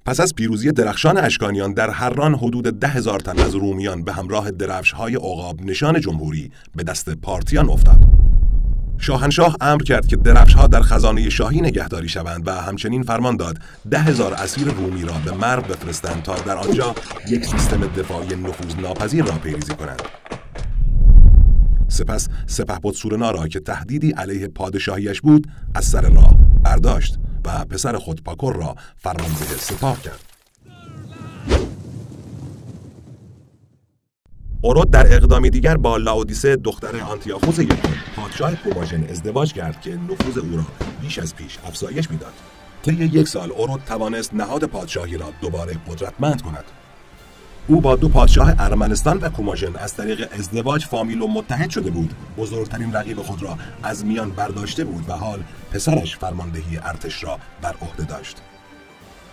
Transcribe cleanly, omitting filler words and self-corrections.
پس از پیروزی درخشان اشکانیان در حران حدود 10,000 تن از رومیان به همراه درفش‌های عقاب نشان جمهوری به دست پارتیان افتاد. شاهنشاه امر کرد که درفش‌ها در خزانه شاهی نگهداری شوند و همچنین فرمان داد 10,000 اسیر رومی را به مرو بفرستند تا در آنجا یک سیستم دفاعی نفوذناپذیر را پیریزی کنند. سپس سپهبد سورنا را که تهدیدی علیه پادشاهیش بود از سر راه برداشت و پسر خود پاکور را فرمانده سپاه کرد. اورود در اقدامی دیگر با لاودیسه دختر آنتیاخوس یکم پادشاه کوماژن ازدواج کرد که نفوذ او را بیش از پیش افزایش میداد. طی 1 سال اورود توانست نهاد پادشاهی را دوباره قدرتمند کند. او با 2 پادشاه ارمنستان و کوماژن از طریق ازدواج فامیل و متحد شده بود. بزرگترین رقیب خود را از میان برداشته بود و حال پسرش فرماندهی ارتش را بر عهده داشت.